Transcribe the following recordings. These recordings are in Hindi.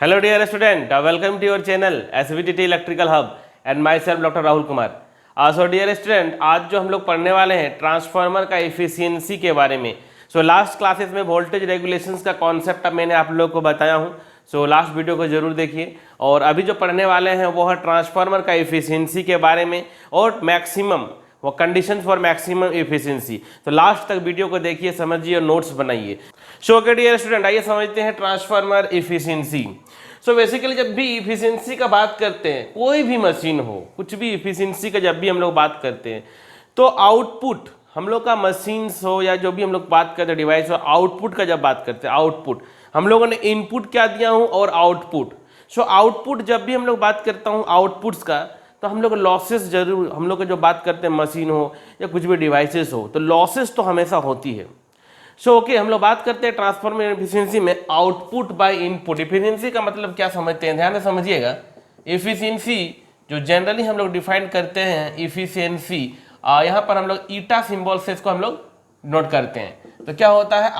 Hello dear student, welcome to your channel SVTT Electrical Hub and myself Dr. Rahul Kumar. So dear student, आज जो हम लोग पढ़ने वाले हैं ट्रांसफार्मर का एफिशिएंसी के बारे में। लास्ट क्लासेस में वोल्टेज रेगुलेशंस का कॉन्सेप्ट मैंने आप लोग को बताया हूँ। लास्ट वीडियो को जरूर देखिए। और अभी जो पढ़ने वाले हैं वो है ट्रांसफार्मर का एफिशिएंसी के बारे में और मैक्सिमम वो कंडीशन फॉर मैक्सिमम एफिशिएंसी। तो लास्ट तक वीडियो को देखिए, समझिए और नोट्स बनाइए। ओके डियर स्टूडेंट, आइए समझते हैं ट्रांसफार्मर एफिशिएंसी। बेसिकली जब भी इफिशिएंसी का बात करते हैं, कोई भी मशीन हो, कुछ भी इफिशिएंसी का जब भी हम लोग बात करते हैं तो आउटपुट हम लोग का मशीन्स हो या जो भी हम लोग बात करते हैं डिवाइस हो, आउटपुट का जब बात करते हैं, आउटपुट हम लोगों ने इनपुट क्या दिया हूँ और आउटपुट। आउटपुट जब भी हम लोग बात करता हूँ आउटपुट्स का, तो हम लोग लॉसेस जरूर, हम लोग जो बात करते हैं मशीन हो या कुछ भी डिवाइसेस हो, तो लॉसेस तो हमेशा होती है। ओके, हम लोग बात करते हैं ट्रांसफार्मर एफिशिएंसी में आउटपुट बाय इनपुट। एफिशिएंसी का मतलब क्या समझते हैं, ध्यान से समझिएगा। एफिशिएंसी जो जनरली हम लोग डिफाइन करते हैं एफिशिएंसी, यहाँ पर हम लोग ईटा सिंबल से इसको हम लोग नोट करते हैं। तो क्या होता है,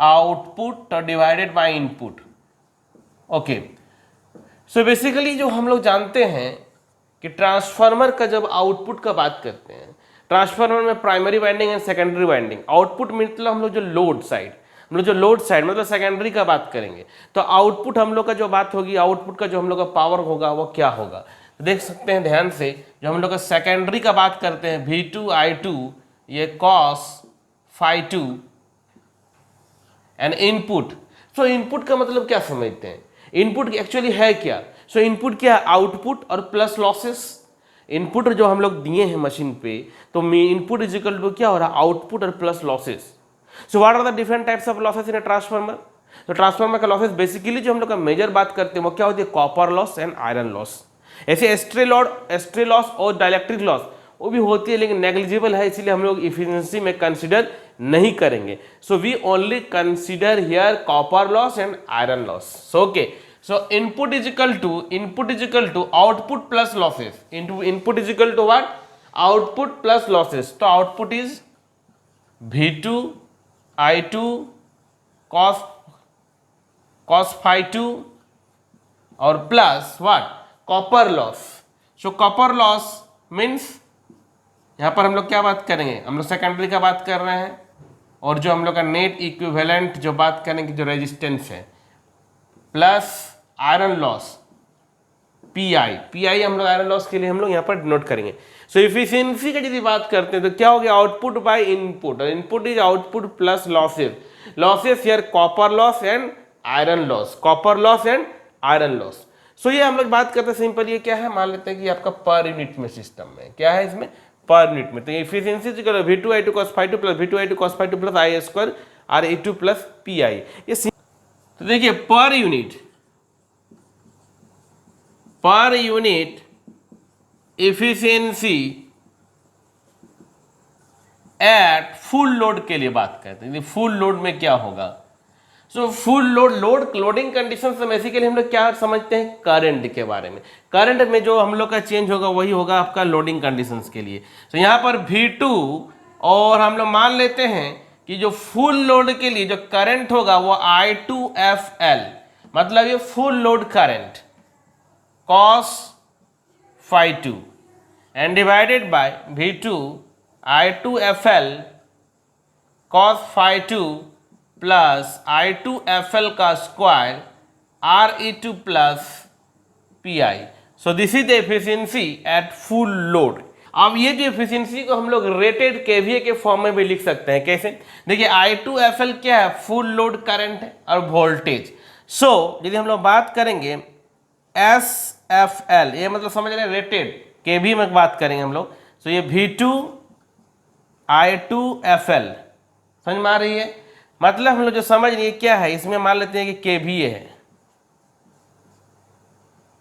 output divided by input. Okay, basically जो हम लोग जानते हैं कि ट्रांसफार्मर का जब आउटपुट का बात करते हैं, ट्रांसफार्मर में primary winding and secondary winding. Output मतलब हम लोग जो लोड साइड, हम लोग जो लोड साइड मतलब सेकेंडरी का बात करेंगे, तो आउटपुट हम लोग का जो बात होगी, आउटपुट का जो हम लोग का पावर होगा वो क्या होगा। तो देख सकते हैं ध्यान से, जो हम लोग का सेकेंडरी का बात करते हैं V2 I2 ये cos phi2 and input. Input का मतलब क्या समझते हैं, इनपुट एक्चुअली है क्या। इनपुट क्या है, आउटपुट और प्लस लॉसेस। इनपुट जो हम लोग दिए हैं मशीन पे, तो इनपुट इज इक्वल टू क्या हो रहा है, आउटपुट और plus losses. What are the different types of losses in a transformer. तो ट्रांसफार्मर का लॉसेस बेसिकली जो हम लोग का मेजर बात करते हैं वो क्या होती है, copper loss and iron loss. ऐसे स्ट्रे लॉस और डाइलेक्ट्रिक लॉस वो भी होती है, लेकिन नेग्लिजिबल है, इसीलिए हम लोग इफिशिएंसी में कंसिडर नहीं करेंगे। We only consider here copper loss and iron loss. Okay, input is equal to output plus losses into input is equal to what, output plus losses। तो output is V2 I2 cos phi2 और plus what, copper loss. Copper loss means यहाँ पर हम लोग क्या बात करेंगे, हम लोग सेकेंडरी का बात कर रहे हैं, और जो हम लोग का नेट इक्विवेलेंट जो बात करेंगे जो रेजिस्टेंस है, plus iron loss P I हम लोग आयरन लॉस के लिए हम लोग यहाँ पर नोट करेंगे। इफिशिएंसी की यदि बात करते हैं तो क्या हो गया, आउटपुट बाय इनपुट, और input is output plus losses here copper loss and iron loss, copper loss and iron loss. ये हम लोग बात करते हैं सिंपल, ये क्या है, मान लेते हैं कि आपका पर यूनिट में सिस्टम में क्या है, इसमें पर यूनिट में। तो efficiency V2 I2 cos phi2 plus V2 I2 cos phi2 plus I square RE2 plus PI। ये तो देखिए per unit efficiency at full load के लिए बात करते हैं। फुल लोड में क्या होगा, फुल लोडिंग कंडीशन से बेसिकली हम लोग क्या समझते हैं, करंट के बारे में। करंट में जो हम लोग का चेंज होगा वही होगा आपका लोडिंग कंडीशंस के लिए। यहाँ पर V2 और हम लोग मान लेते हैं कि जो फुल लोड के लिए जो करंट होगा वो I2FL, मतलब ये full load current cos phi2 and divided by V2 I2FL cos phi2 plus I2FL का square RE2 plus PI। This is the efficiency at full load. अब ये जो एफिशिएंसी को हम लोग रेटेड केवीए के फॉर्म में भी लिख सकते हैं। कैसे, देखिए I2FL क्या है, फुल लोड करंट है और वोल्टेज। यदि हम लोग बात करेंगे SFL, ये मतलब समझ रहे हैं रेटेड केवी में बात करेंगे हम लोग। ये V2 I2FL समझ में आ रही है, मतलब हम लोग जो समझ रही है क्या है, इसमें मान लेते हैं कि केवीए है।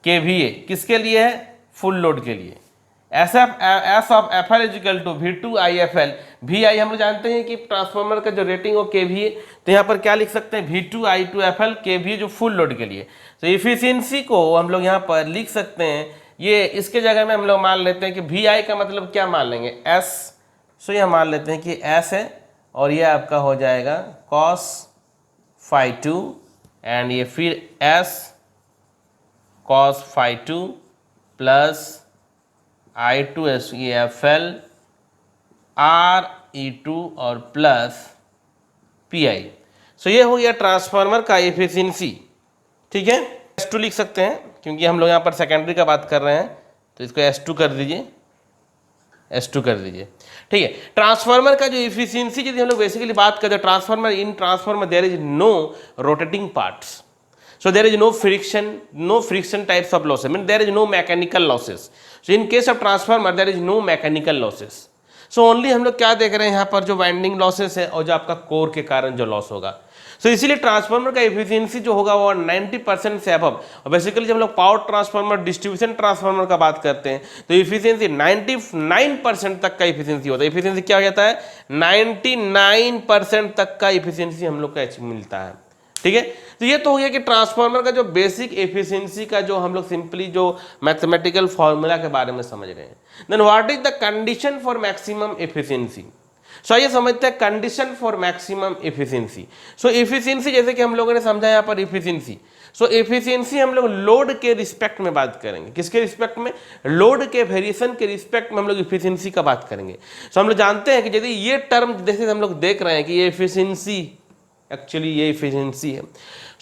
केवीए किसके लिए है, फुल लोड के लिए। S of FL is equal to V2 IFL। VI हम लोग जानते हैं कि ट्रांसफार्मर का जो रेटिंग हो केवीए, तो यहाँ पर क्या लिख सकते हैं, V2 I2FL केवीए जो फुल लोड के लिए। इफिशिएंसी को हम लोग यहाँ पर लिख सकते हैं, ये इसके जगह में हम लोग मान लेते हैं कि VI का मतलब क्या मान लेंगे, S। यह मान लेते हैं कि S है, और ये आपका हो जाएगा cos phi2 एंड ये फिर S cos phi 2 plus I2S ये FL RE2 और प्लस PI। सो ये हो गया ट्रांसफार्मर का एफिशिएंसी। ठीक है, S2 लिख सकते हैं क्योंकि हम लोग यहाँ पर सेकेंडरी का बात कर रहे हैं, तो इसको S2 कर दीजिए, S2 कर दीजिए। ठीक है, ट्रांसफार्मर का जो एफिशिएंसी यदि हम लोग बेसिकली बात करें, transformer in transformer there is no rotating parts, so there is no friction types of losses, mean there is no mechanical losses. So in case of transformer there is no mechanical losses. So only हम लोग क्या देख रहे हैं यहाँ पर, जो वाइंडिंग लॉसेस है और जो आपका कोर के कारण जो लॉस होगा। सो इसीलिए ट्रांसफार्मर का एफिशिएंसी जो होगा वो 90% से अबव। और बेसिकली जब हम लोग पावर ट्रांसफार्मर, डिस्ट्रीब्यूशन ट्रांसफार्मर का बात करते हैं तो एफिशिएंसी 99% तक का एफिशिएंसी होता है। एफिशिएंसी क्या हो जाता है, 99% तक का एफिशिएंसी हम लोग का मिलता है। ठीक है, तो ये तो हो गया कि ट्रांसफार्मर का जो बेसिक एफिशिएंसी का जो हम लोग सिंपली जो मैथमेटिकल फॉर्मूला के बारे में समझ रहे हैं। Then what is the condition for maximum efficiency. So आइए समझते हैं condition for maximum efficiency. So efficiency जैसे कि हम लोगों ने समझा यहाँ पर एफिशिएंसी। सो एफिशिएंसी हम लोग लोड के रिस्पेक्ट में बात करेंगे। किसके रिस्पेक्ट में, लोड के वेरिएशन के रिस्पेक्ट में हम लोग एफिशिएंसी का बात करेंगे। सो हम लोग जानते हैं कि यदि ये टर्म जैसे हम लोग देख रहे हैं कि ये एफिशिएंसी, एक्चुअली ये एफिशिएंसी है।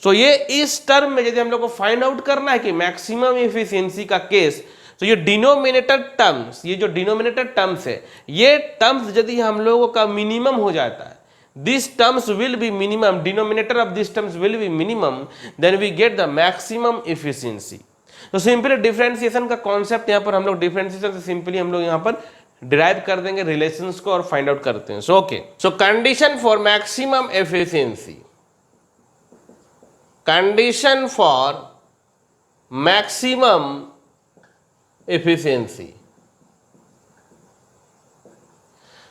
सो ये इस टर्म में यदि हम लोग को फाइंड आउट करना है कि मैक्सिमम एफिशिएंसी का केस, तो ये डिनोमिनेटर टर्म्स, ये जो डिनोमिनेटर टर्म्स है, ये टर्म्स यदि हम लोगों का मिनिमम हो जाता है, this terms will be minimum, denominator of this terms will be minimum, then we get the maximum efficiency. तो सिंपली डिफरेंशिएशन का कॉन्सेप्ट यहाँ पर हम लोग डिफरेंशिएशन से सिंपली हम लोग यहाँ पर डिराइव कर देंगे रिलेशंस को और फाइंड आउट करते हैं। So okay, so condition for maximum efficiency, condition for maximum efficiency.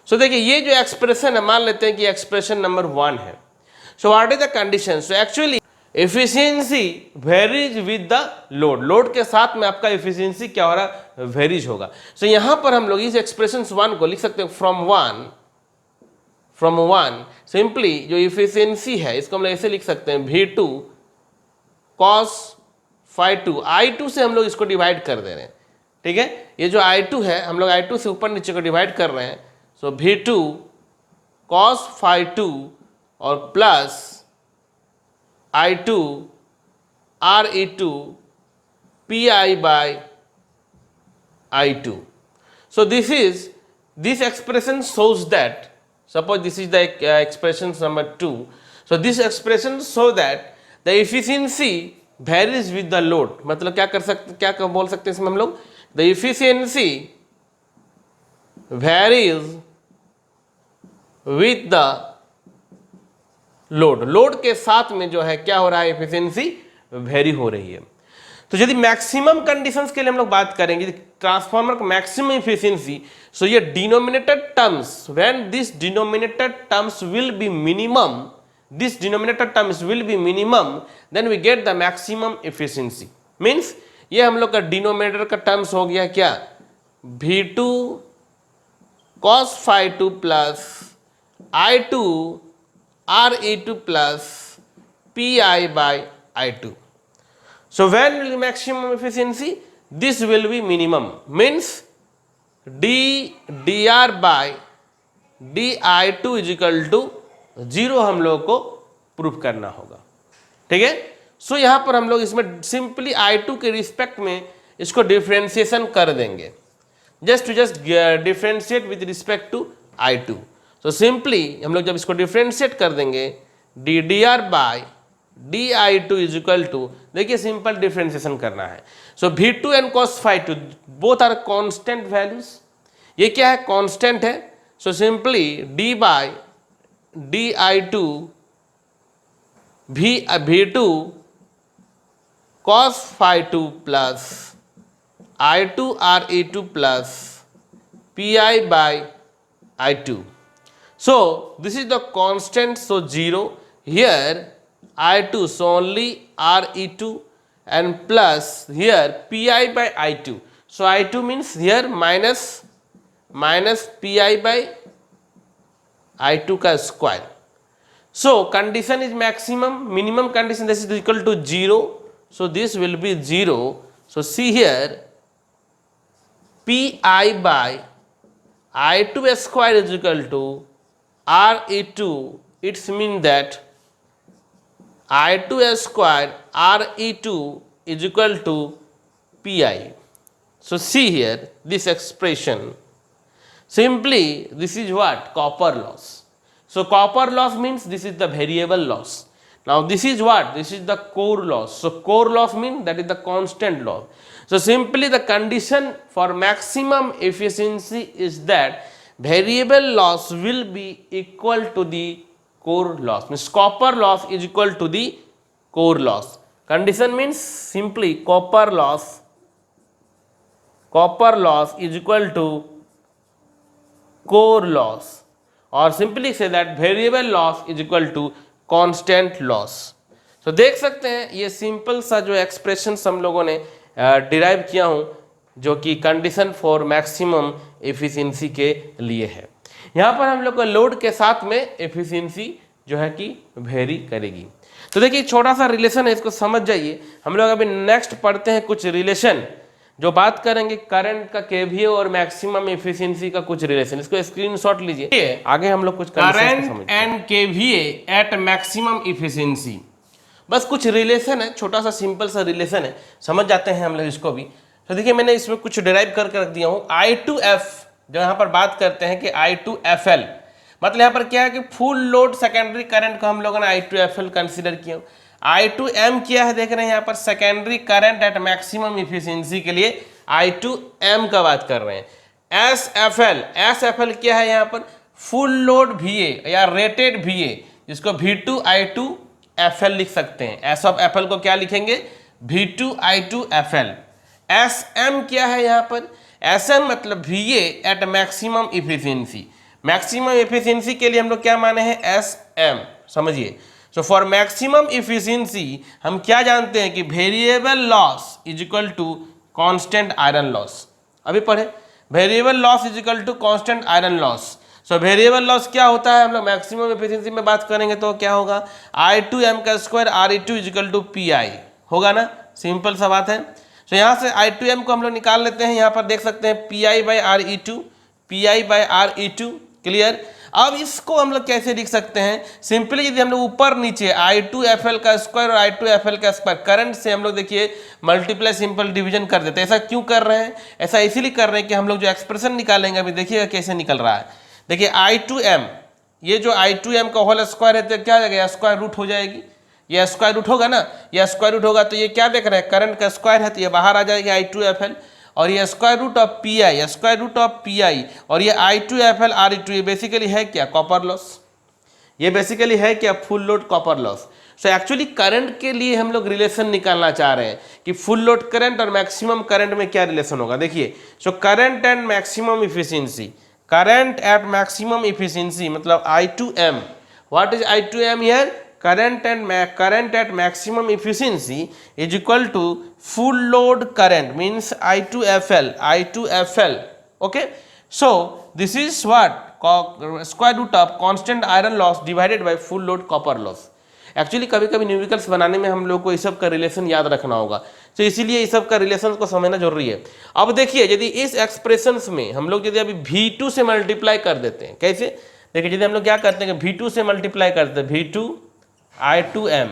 So देखिए ये जो एक्सप्रेशन है, मान लेते हैं कि एक्सप्रेशन नंबर 1 है। So what is the condition, so actually efficiency varies with the load, load के साथ में आपका एफिशिएंसी क्या हो रहा है, वेरीज होगा। सो यहां पर हम लोग इस एक्सप्रेशन 1 को लिख सकते हैं फ्रॉम वन सिंपली जो एफिशिएंसी है इसको हम लोग ऐसे लिख सकते हैं V2 cos phi 2, I2 से हम लोग इसको डिवाइड कर दे रहे हैं। ठीक है, ये जो I2 है हम लोग I2 से ऊपर नीचे को डिवाइड कर रहे हैं। सो V2 cos phi 2 और plus I2 RE2 PI by I2. So this expression shows that, suppose this is the expression number 2. So this expression show that the efficiency varies with the load. मतलब क्या बोल सकते हैं इसमें हम लोग, the efficiency varies with the load के साथ में जो है क्या हो रहा है, एफिशिएंसी वेरी हो रही है। तो यदि मैक्सिमम कंडीशंस के लिए हम लोग बात करेंगे ट्रांसफार्मर का मैक्सिमम एफिशिएंसी, सो ये denominator terms, when this denominator terms will be minimum, this denominator terms will be minimum, then we get the maximum efficiency. Means ये हम लोग का डिनोमिनेटर का टर्म्स हो गया क्या, V2 cos phi 2 plus I2 RE2 plus PI by I2. So when will be maximum efficiency? This will be minimum. Means dr by di2 is equal to 0 हम लोग को प्रूफ करना होगा। ठीक है, सो यहाँ पर हम लोग इसमें सिंपली I2 के रिस्पेक्ट में इसको डिफ्रेंशिएशन कर देंगे, just differentiate with respect to I2। तो सिंपली हम लोग जब इसको डिफ्रेंशिएट कर देंगे dr by di2 is equal to, देखिए सिंपल डिफ्रेंशिएशन करना है। So V2 and cos phi 2 both are constant values, ये क्या है, कांस्टेंट है। So simply d by di2 V2 cos phi 2 plus I2 RE2 plus PI by I2. So this is the constant, so 0 here I2, so only RE2 and plus here PI by I2. So I2 means here minus PI by I2 का square. So condition is maximum, minimum condition, this is equal to 0, so this will be 0. So see here, Pi by I2 square is equal to Re2. It's mean that I2 square Re2 is equal to Pi. So see here this expression, simply this is what? Copper loss. So copper loss means this is the variable loss. Now this is what? This is the core loss. So core loss means that is the constant loss. So simply the condition for maximum efficiency is that variable loss will be equal to the core loss. Means copper loss is equal to the core loss. Condition means simply copper loss is equal to core loss, और सिंपली से that variable loss is equal to constant loss. तो देख सकते हैं ये सिंपल सा जो एक्सप्रेशन हम लोगों ने डिराइव किया हूँ, जो कि कंडीशन फॉर मैक्सिमम एफिशिएंसी के लिए है. यहाँ पर हम लोग को लोड के साथ में एफिशिएंसी जो है कि वेरी करेगी. तो देखिए छोटा सा रिलेशन है, इसको समझ जाइए. हम लोग अभी नेक्स्ट पढ़ते हैं कुछ रिलेशन जो बात करेंगे करंट का केवीए और मैक्सिमम एफिशिएंसी का कुछ रिलेशन. इसको स्क्रीनशॉट लीजिए. आगे हम लोग कुछ current and KVA at maximum efficiency, बस कुछ रिलेशन है, छोटा सा सिंपल सा रिलेशन है, समझ जाते हैं हम लोग इसको भी. तो देखिए मैंने इसमें कुछ डिराइव करके रख दिया हूँ. I2F जो यहाँ पर बात करते हैं कि I2FL, मतलब यहाँ पर क्या है कि फुल लोड सेकेंडरी करंट को हम लोगों ने I2FL कंसिडर किया. I2M क्या है देख रहे हैं यहाँ पर, secondary current eight maximum efficiency के लिए I2M का बात कर रहे हैं. SFL क्या है यहाँ पर, फुल लोड VA या रेटेड VA, जिसको V2I2FL लिख सकते हैं. S ऑफ FL को क्या लिखेंगे, V2I2FL. SM क्या है यहाँ पर, SM मतलब VA at maximum efficiency. Maximum efficiency के लिए हम लोग क्या माने हैं, SM, समझिए. सो फॉर मैक्सिमम इफिशिएंसी हम क्या जानते हैं कि variable loss is equal to constant iron loss. अभी पढ़े, variable loss is equal to constant iron loss. So variable loss क्या होता है, हम लोग मैक्सिमम एफिशिएंसी में बात करेंगे तो क्या होगा, I2M का square Re2 is equal to Pi होगा ना. सिंपल सा बात है. सो यहाँ से I2M को हम लोग निकाल लेते हैं. यहाँ पर देख सकते हैं Pi बाई Re2, क्लियर. अब इसको हम लोग कैसे लिख सकते हैं, सिंपली यदि हम लोग ऊपर नीचे I2FL का स्क्वायर और I2FL का स्क्वायर करंट से हम लोग देखिए मल्टीप्लाई सिंपल डिवीजन कर देते हैं. ऐसा क्यों कर रहे हैं, ऐसा इसीलिए कर रहे हैं कि हम लोग जो एक्सप्रेशन निकालेंगे अभी देखिएगा कैसे निकल रहा है. देखिए I2M, ये जो I2M का होल स्क्वायर है तो क्या हो जाएगा, स्क्वायर रूट हो जाएगी. ये स्क्वायर रूट होगा ना, ये स्क्वायर रूट होगा तो ये क्या देख रहे हैं, करंट का स्क्वायर है तो ये बाहर आ जाएगा I2FL, और ये स्क्वायर रूट ऑफ Pi, और ये I2FL Re2, ये बेसिकली है क्या, कॉपर लॉस. ये बेसिकली है क्या, full load copper loss. So actually current के लिए हम लोग रिलेशन निकालना चाह रहे हैं कि फुल लोड करंट और मैक्सिमम करंट में क्या रिलेशन होगा. देखिए, so current and maximum efficiency, current eight maximum efficiency मतलब I2M. What is I2M here, current at maximum efficiency is equal to full load current, means I2FL. Okay, so this is what square root of constant iron loss divided by full load copper loss. Actually कभी कभी न्यूमेरिकल्स बनाने में हम लोग को इस सब का रिलेशन याद रखना होगा, तो इसीलिए इस सब का रिलेशन को समझना जरूरी है. अब देखिए यदि इस एक्सप्रेशंस में हम लोग यदि अभी V2 से मल्टीप्लाई कर देते हैं, कैसे, देखिए यदि हम लोग क्या करते हैं कि V2 से मल्टीप्लाई करते हैं, V2I2M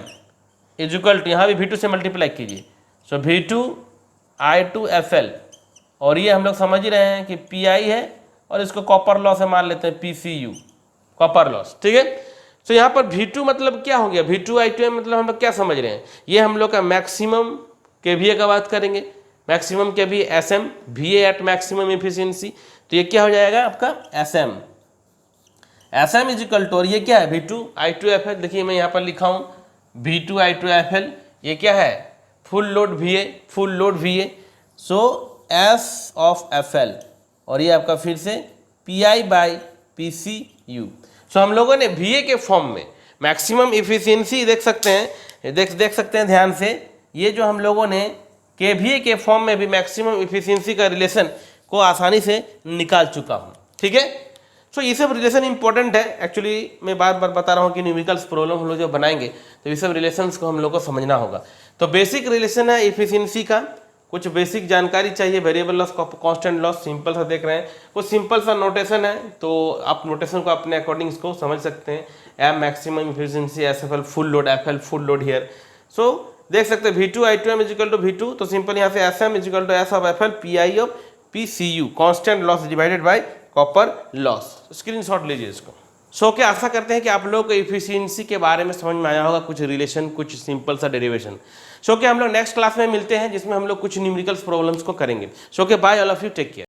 इज इक्वल टू, यहाँ भी V2 से मल्टीप्लाई कीजिए, सो V2I2FL, और ये हम लोग समझ ही रहे हैं कि Pi है और इसको कॉपर लॉस है मान लेते हैं PCU, कॉपर लॉस. ठीक है, तो यहाँ पर V2 मतलब क्या हो गया, V2I2M मतलब हम लोग क्या समझ रहे हैं, ये हम लोग का मैक्सिमम केवीए का बात करेंगे, maximum KVA SM, VA at maximum efficiency, तो ये क्या हो जाएगा आपका SM इज इक्वल टू, और ये क्या है V2I2FL. देखिए मैं यहाँ पर लिखा हूँ V2I2FL, ये क्या है, full load VA, so S of FL, और ये आपका फिर से Pi बाई PCU. सो हम लोगों ने VA के फॉर्म में मैक्सिमम इफिशिएंसी देख सकते हैं, देख सकते हैं ध्यान से, ये जो हम लोगों ने KVA के फॉर्म में भी मैक्सिमम इफिशिएंसी का रिलेशन को आसानी से निकाल चुका हूँ. ठीक है, सो ये सब रिलेशन इंपॉर्टेंट है। एक्चुअली मैं बार बार बता रहा हूँ कि न्यूमेरिकल्स प्रॉब्लम हम लोग जब बनाएंगे तो ये सब रिलेशंस को हम लोग को समझना होगा। तो बेसिक रिलेशन है एफिशिएंसी का, कुछ बेसिक जानकारी चाहिए, variable loss, constant loss, simple सा देख रहे हैं, कुछ सिंपल सा नोटेशन है तो आप नोटेशन को अपने अकॉर्डिंग इसको समझ सकते हैं। M maximum efficiency, S F L full load, F L full load here. So देख सकते हैं V2 I2M is equal to V2, तो सिंपल यहाँ से SM is equal to S of FL PI of PCU, constant loss divided by copper loss. Screenshot लीजिए इसको। सो क्या आशा करते हैं कि आप लोग को एफिशिएंसी के बारे में समझ में आया होगा, कुछ रिलेशन, कुछ सिंपल सा डेरिवेशन। सो क्या हम लोग नेक्स्ट क्लास में मिलते हैं जिसमें हम लोग कुछ न्यूमेरिकल्स प्रॉब्लम्स को करेंगे। So okay bye all of you, take care.